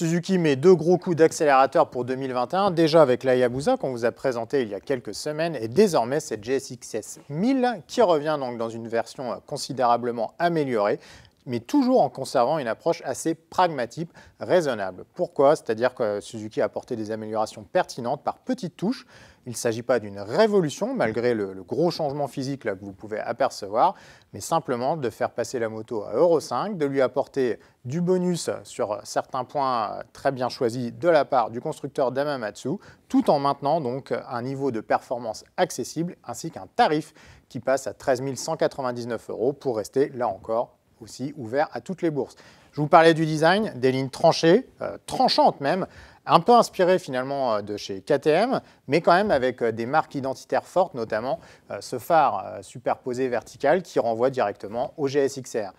Suzuki met deux gros coups d'accélérateur pour 2021, déjà avec l'Hayabusa qu'on vous a présenté il y a quelques semaines et désormais cette GSX-S 1000 qui revient donc dans une version considérablement améliorée, mais toujours en conservant une approche assez pragmatique, raisonnable. Pourquoi? C'est-à-dire que Suzuki a apporté des améliorations pertinentes par petites touches. Il ne s'agit pas d'une révolution, malgré le gros changement physique là, que vous pouvez apercevoir, mais simplement de faire passer la moto à Euro 5, de lui apporter du bonus sur certains points très bien choisis de la part du constructeur Damamatsu, tout en maintenant donc un niveau de performance accessible, ainsi qu'un tarif qui passe à 13 199 € pour rester, là encore, aussi ouvert à toutes les bourses. Je vous parlais du design, des lignes tranchées, tranchantes même, un peu inspirées finalement de chez KTM, mais quand même avec des marques identitaires fortes, notamment ce phare superposé vertical qui renvoie directement au GSX-R.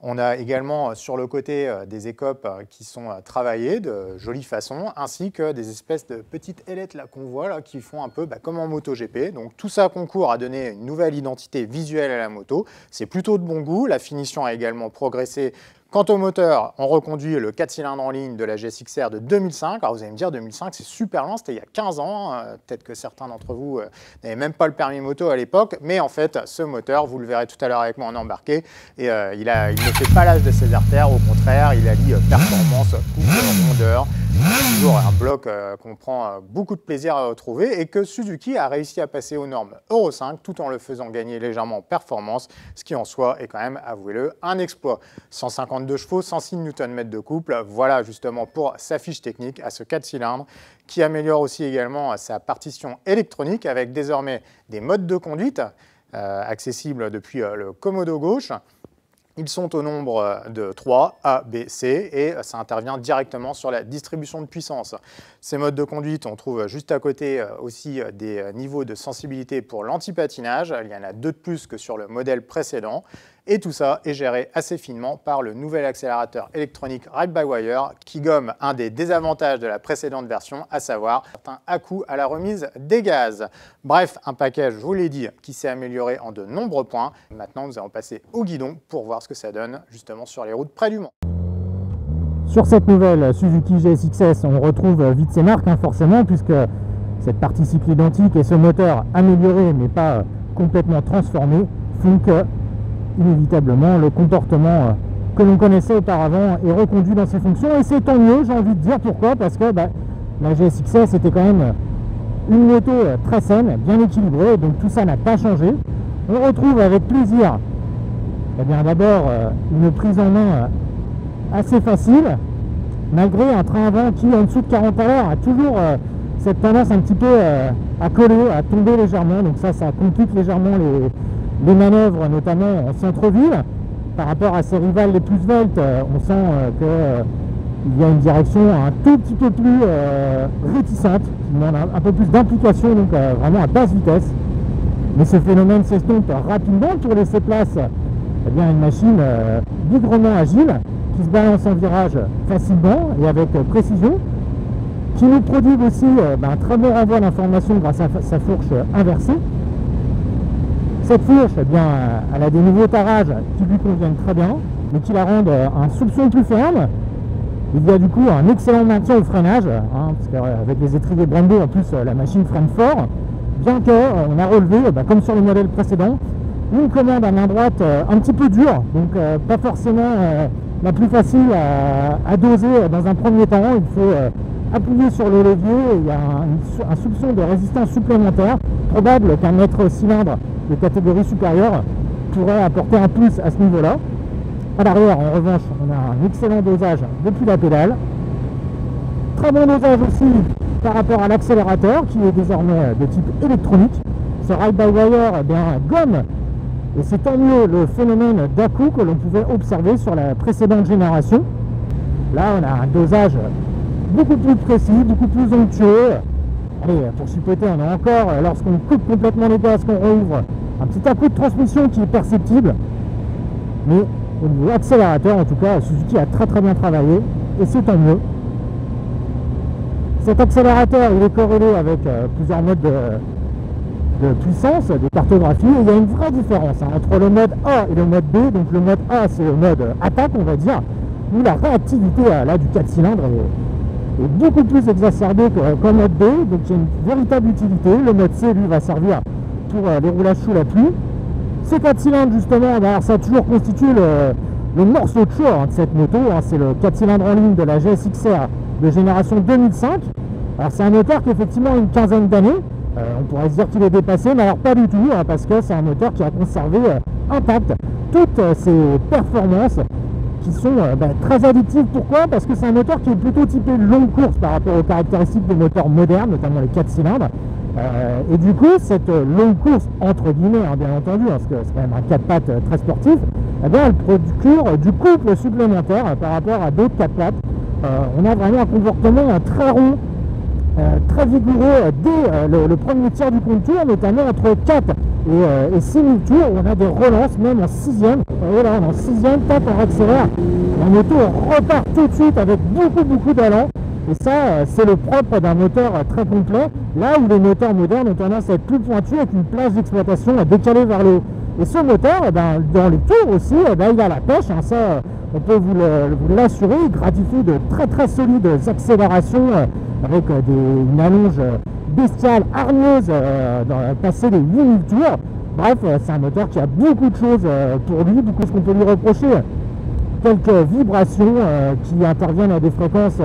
On a également sur le côté des écopes qui sont travaillées de jolie façon, ainsi que des espèces de petites ailettes qu'on voit là, qui font un peu comme en MotoGP. Donc tout ça concourt à donner une nouvelle identité visuelle à la moto. C'est plutôt de bon goût. La finition a également progressé. Quant au moteur, on reconduit le 4 cylindres en ligne de la GSX-R de 2005. Alors vous allez me dire, 2005, c'est super loin, c'était il y a 15 ans. Peut-être que certains d'entre vous n'avaient même pas le permis moto à l'époque. Mais en fait, ce moteur, vous le verrez tout à l'heure avec moi en embarqué, et il ne fait pas l'âge de ses artères. Au contraire, il allie performance, couple, rondeur. Toujours un bloc qu'on prend beaucoup de plaisir à retrouver et que Suzuki a réussi à passer aux normes Euro 5 tout en le faisant gagner légèrement en performance, ce qui en soi est quand même, avouez-le, un exploit. 152 chevaux, 106 Nm de couple, voilà justement pour sa fiche technique à ce 4 cylindres qui améliore aussi également sa partition électronique avec désormais des modes de conduite accessibles depuis le commodo gauche. Ils sont au nombre de 3, A, B, C, et ça intervient directement sur la distribution de puissance. Ces modes de conduite, on trouve juste à côté aussi des niveaux de sensibilité pour l'anti-patinage. Il y en a 2 de plus que sur le modèle précédent. Et tout ça est géré assez finement par le nouvel accélérateur électronique Ride-by-Wire qui gomme un des désavantages de la précédente version, à savoir certains à-coups à la remise des gaz. Bref, un package, je vous l'ai dit, qui s'est amélioré en de nombreux points. Maintenant, nous allons passer au guidon pour voir ce que ça donne justement sur les routes près du Mans. Sur cette nouvelle Suzuki GSX-S, on retrouve vite ses marques, forcément, puisque cette partie cycle identique et ce moteur amélioré mais pas complètement transformé font que inévitablement le comportement que l'on connaissait auparavant est reconduit dans ses fonctions, et c'est tant mieux, j'ai envie de dire. Pourquoi? Parce que la GSX-S était quand même une moto très saine, bien équilibrée, donc tout ça n'a pas changé. On retrouve avec plaisir d'abord une prise en main assez facile, malgré un train avant qui, en dessous de 40 à l'heure, a toujours cette tendance un petit peu à coller, à tomber légèrement, donc ça complique légèrement les manœuvres, notamment en centre-ville. Par rapport à ses rivales les plus sveltes, on sent qu'il y a une direction un tout petit peu plus réticente, qui demande un peu plus d'implication, donc vraiment à basse vitesse. Mais ce phénomène s'estompe rapidement pour laisser place à une machine bigrement agile, qui se balance en virage facilement et avec précision, qui nous prodigue aussi un très bon renvoi d'informations grâce à sa fourche inversée. Cette fourche, elle a des nouveaux tarages qui lui conviennent très bien, mais qui la rendent un soupçon plus ferme. Il y a du coup un excellent maintien au freinage, parce qu'avec les étriers Brembo, en plus, la machine freine fort, bien qu'on a relevé, comme sur le modèle précédent, une commande à main droite un petit peu dure, donc pas forcément la plus facile à doser dans un premier temps. Il faut appuyer sur le levier, et il y a un soupçon de résistance supplémentaire, probable qu'un mètre cylindre de catégorie supérieure pourrait apporter un plus à ce niveau-là. À l'arrière, en revanche, on a un excellent dosage depuis la pédale. Très bon dosage aussi par rapport à l'accélérateur, qui est désormais de type électronique. Ce Ride-by-Wire gomme, et c'est tant mieux, le phénomène d'à-coup que l'on pouvait observer sur la précédente génération. Là, on a un dosage beaucoup plus précis, beaucoup plus onctueux. Allez, pour chipoter, on a encore, lorsqu'on coupe complètement les gaz, qu'on rouvre, un petit à-coup de transmission qui est perceptible. Mais au niveau accélérateur, en tout cas, Suzuki a très bien travaillé, et c'est tant mieux. Cet accélérateur, il est corrélé avec plusieurs modes de puissance, de cartographie, et il y a une vraie différence entre le mode A et le mode B. Donc le mode A, c'est le mode attaque, on va dire, où la réactivité là, du 4 cylindres est beaucoup plus exacerbée qu'en mode B, donc il y a une véritable utilité. Le mode C, lui, va servir pour les roulages sous la pluie. Ces 4 cylindres, justement, ça a toujours constitué le morceau de choix de cette moto. C'est le 4 cylindres en ligne de la GSX-R de génération 2005. Alors c'est un moteur qui effectivement a une quinzaine d'années. On pourrait se dire qu'il est dépassé, mais alors pas du tout, parce que c'est un moteur qui a conservé intact toutes ses performances qui sont très addictives. Pourquoi? Parce que c'est un moteur qui est plutôt typé longue course par rapport aux caractéristiques des moteurs modernes, notamment les 4 cylindres. Et du coup, cette longue course, entre guillemets, bien entendu, parce que c'est quand même un 4 pattes très sportif, elle procure du couple supplémentaire par rapport à d'autres 4 pattes. On a vraiment un comportement très rond, très vigoureux dès le premier tiers du contour, notamment entre 4 et 6 000 tours, où on a des relances même en 6e. Et là, en 6e, tac, on accélère. La moto repart tout de suite avec beaucoup d'allant. Et ça, c'est le propre d'un moteur très complet, là où les moteurs modernes ont tendance à être plus pointus avec une plage d'exploitation décalée vers le haut. Et ce moteur, dans les tours aussi, il a la pêche, ça on peut vous l'assurer, il gratifie de très solides accélérations avec une allonge bestiale, hargneuse, passer les 8000 tours. Bref, c'est un moteur qui a beaucoup de choses pour lui, beaucoup de ce qu'on peut lui reprocher. Quelques vibrations qui interviennent à des fréquences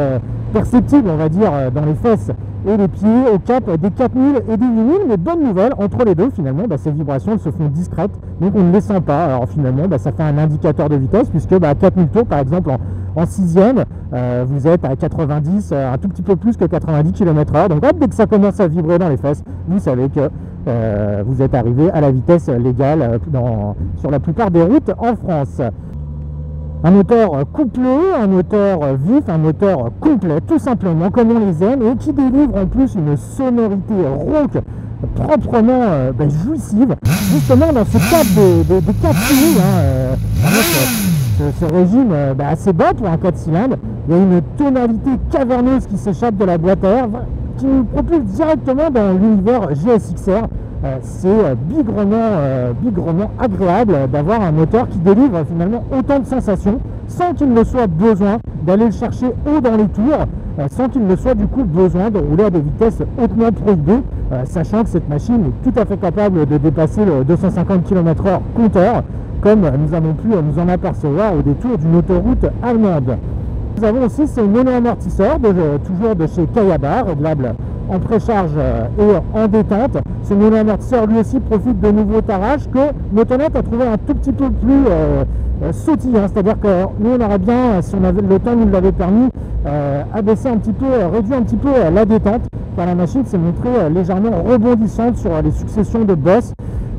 perceptibles, on va dire, dans les fesses et les pieds, au cap des 4000 et des 8000, mais bonne nouvelle, entre les deux, finalement, ces vibrations elles se font discrètes, donc on ne les sent pas. Alors finalement, ça fait un indicateur de vitesse, puisque à 4000 tours, par exemple, en 6e, vous êtes à 90, un tout petit peu plus que 90 km/h, donc hop, dès que ça commence à vibrer dans les fesses, vous savez que vous êtes arrivé à la vitesse légale sur la plupart des routes en France. Un moteur couplé, un moteur vif, un moteur complet, tout simplement, comme on les aime, et qui délivre en plus une sonorité rauque proprement jouissive, justement dans ce cadre des 4 cylindres. Ce régime assez bas pour un 4 cylindres. Il y a une tonalité caverneuse qui s'échappe de la boîte à air, qui nous propulse directement dans l'univers GSX-R. C'est bigrement agréable d'avoir un moteur qui délivre finalement autant de sensations sans qu'il ne soit besoin d'aller le chercher haut dans les tours, sans qu'il ne soit du coup besoin de rouler à des vitesses hautement prohibées, sachant que cette machine est tout à fait capable de dépasser le 250 km/h compteur, comme nous avons pu nous en apercevoir au détour d'une autoroute allemande. Nous avons aussi ce mono-amortisseur, toujours de chez Kayaba, réglable en précharge et en détente. Ce mono-amortisseur lui aussi profite de nouveaux tarages que Motonet a trouvé un tout petit peu plus sautillant, c'est-à-dire que nous on aurait bien, si on avait le temps nous l'avait permis, abaissé un petit peu, réduit un petit peu la détente, car la machine s'est montrée légèrement rebondissante sur les successions de bosses.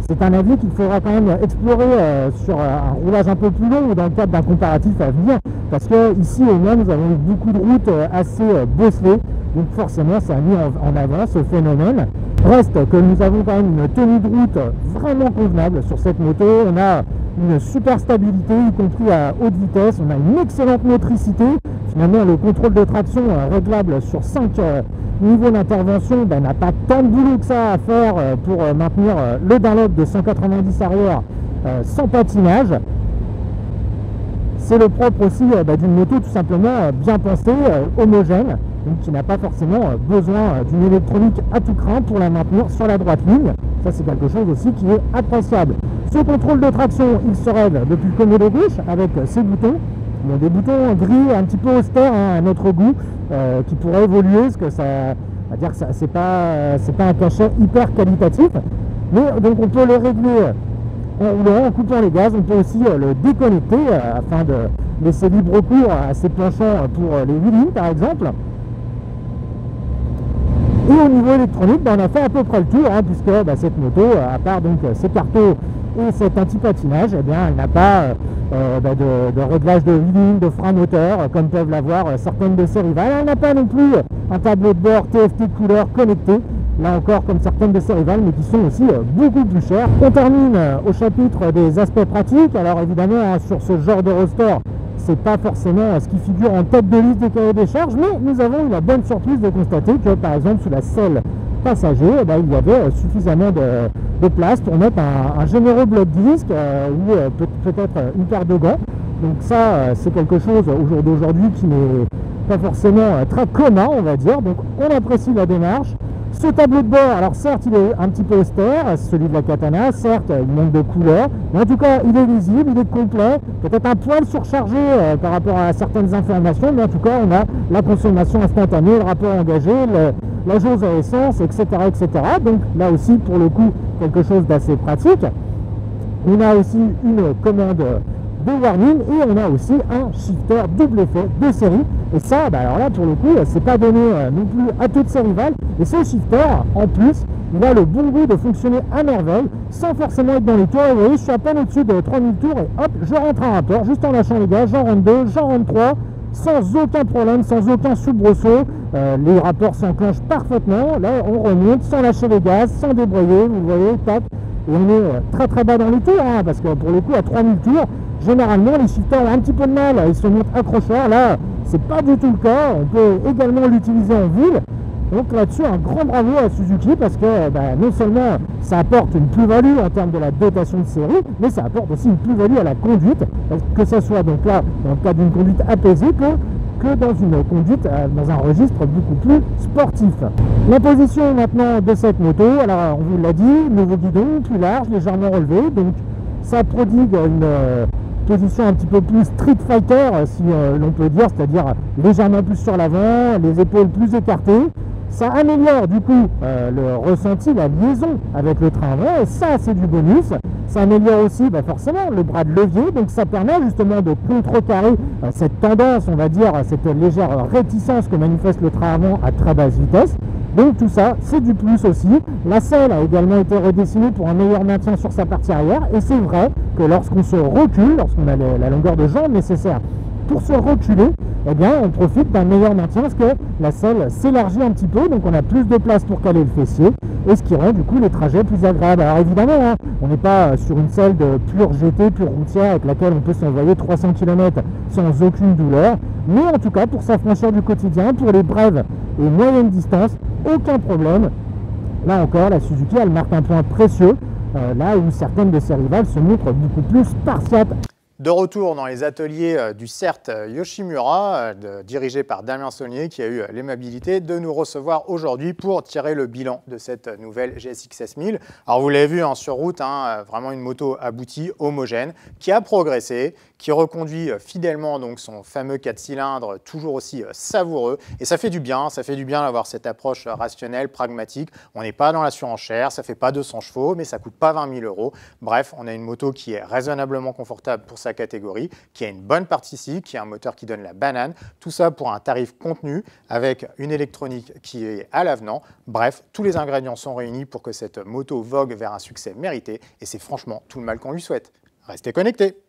C'est un avis qu'il faudra quand même explorer sur un roulage un peu plus long ou dans le cadre d'un comparatif à venir, parce que ici au moins nous avons eu beaucoup de routes assez bosselées, donc forcément ça a mis en avant ce phénomène. Reste que nous avons quand même une tenue de route vraiment convenable sur cette moto. On a une super stabilité, y compris à haute vitesse. On a une excellente motricité. Finalement, le contrôle de traction réglable sur 5 niveaux d'intervention n'a pas tant de boulot que ça à faire pour maintenir le Dunlop de 190 arrière sans patinage. C'est le propre aussi d'une moto tout simplement bien pensée, homogène, donc qui n'a pas forcément besoin d'une électronique à tout crin pour la maintenir sur la droite ligne. Ça c'est quelque chose aussi qui est appréciable. Ce contrôle de traction, il se règle depuis le commodo gauche avec ces boutons. Bon, des boutons gris un petit peu austères à notre goût, qui pourraient évoluer, parce que ça, on va dire que c'est pas un cachet hyper qualitatif. Mais donc on peut le régler en roulant, en coupant les gaz. On peut aussi le déconnecter afin de laisser libre cours à ses penchants pour les wheelies par exemple. Et au niveau électronique, on a fait à peu près le tour, puisque cette moto, à part donc ses cartos et cet anti-patinage, elle n'a pas de réglage de wheeling, de frein moteur, comme peuvent l'avoir certaines de ses rivales. Elle n'a pas non plus un tableau de bord TFT couleur connecté, là encore comme certaines de ses rivales, mais qui sont aussi beaucoup plus chères. On termine au chapitre des aspects pratiques. Alors évidemment, sur ce genre de roadster, c'est pas forcément ce qui figure en tête de liste des cahiers des charges, mais nous avons eu la bonne surprise de constater que par exemple sous la selle passager, il y avait suffisamment de place pour mettre un généreux bloc disque ou peut-être une paire de gants Donc ça, c'est quelque chose au jour d'aujourd'hui qui n'est pas forcément très commun, on va dire. Donc on apprécie la démarche. Ce tableau de bord, alors certes il est un petit peu austère, celui de la Katana, certes il manque de couleurs, mais en tout cas il est lisible, il est complet, peut-être un poil surchargé par rapport à certaines informations, mais en tout cas on a la consommation instantanée, le rapport engagé, la jauge à essence, etc., etc. Donc là aussi pour le coup quelque chose d'assez pratique. On a aussi une commande de warning et on a aussi un shifter double effet de série, et ça alors là pour le coup c'est pas donné non plus à toutes ses rivales, et ce shifter en plus il a le bon goût de fonctionner à merveille sans forcément être dans les tours. Et vous voyez, je suis à peine au-dessus de 3000 tours et hop je rentre un rapport juste en lâchant les gaz, j'en rentre 2, j'en rentre 3 sans aucun problème, sans aucun soubresaut. Les rapports s'enclenchent parfaitement, là on remonte sans lâcher les gaz, sans débrayer, vous voyez, tac. Et on est très très bas dans les tours, hein, parce que pour le coup à 3000 tours, généralement les shifters ont un petit peu de mal, ils se montrent accrocheurs. Là c'est pas du tout le cas, on peut également l'utiliser en ville. Donc là-dessus un grand bravo à Suzuki, parce que non seulement ça apporte une plus-value en termes de la dotation de série, mais ça apporte aussi une plus-value à la conduite, que ce soit donc là dans le cas d'une conduite apaisée que dans une conduite dans un registre beaucoup plus sportif. La position maintenant de cette moto, alors on vous l'a dit, nouveau guidon, plus large, légèrement relevé, donc ça prodigue une position un petit peu plus Street Fighter, si l'on peut dire, c'est-à-dire légèrement plus sur l'avant, les épaules plus écartées. Ça améliore du coup le ressenti, la liaison avec le train avant, et ça c'est du bonus. Ça améliore aussi forcément le bras de levier, donc ça permet justement de contrecarrer cette tendance, on va dire, cette légère réticence que manifeste le train avant à très basse vitesse. Donc tout ça, c'est du plus aussi. La selle a également été redessinée pour un meilleur maintien sur sa partie arrière, et c'est vrai que lorsqu'on se recule, lorsqu'on a la longueur de jambe nécessaire pour se reculer, eh bien on profite d'un meilleur maintien, parce que la selle s'élargit un petit peu, donc on a plus de place pour caler le fessier, et ce qui rend du coup les trajets plus agréables. Alors évidemment, hein, on n'est pas sur une selle de pure GT, pure routière, avec laquelle on peut s'envoyer 300 km sans aucune douleur, mais en tout cas pour s'affranchir du quotidien, pour les brèves et moyennes distances, aucun problème. Là encore, la Suzuki elle marque un point précieux, là où certaines de ses rivales se montrent beaucoup plus spartiates. De retour dans les ateliers du CERT Yoshimura, dirigé par Damien Saulnier, qui a eu l'aimabilité de nous recevoir aujourd'hui pour tirer le bilan de cette nouvelle GSX-S 1000. Alors vous l'avez vu sur route, vraiment une moto aboutie, homogène, qui a progressé, qui reconduit fidèlement donc son fameux 4 cylindres, toujours aussi savoureux. Et ça fait du bien d'avoir cette approche rationnelle, pragmatique. On n'est pas dans la surenchère, ça ne fait pas 200 chevaux, mais ça ne coûte pas 20 000 €. Bref, on a une moto qui est raisonnablement confortable pour sa catégorie, qui a une bonne partie cycle, qui a un moteur qui donne la banane. Tout ça pour un tarif contenu, avec une électronique qui est à l'avenant. Bref, tous les ingrédients sont réunis pour que cette moto vogue vers un succès mérité. Et c'est franchement tout le mal qu'on lui souhaite. Restez connectés!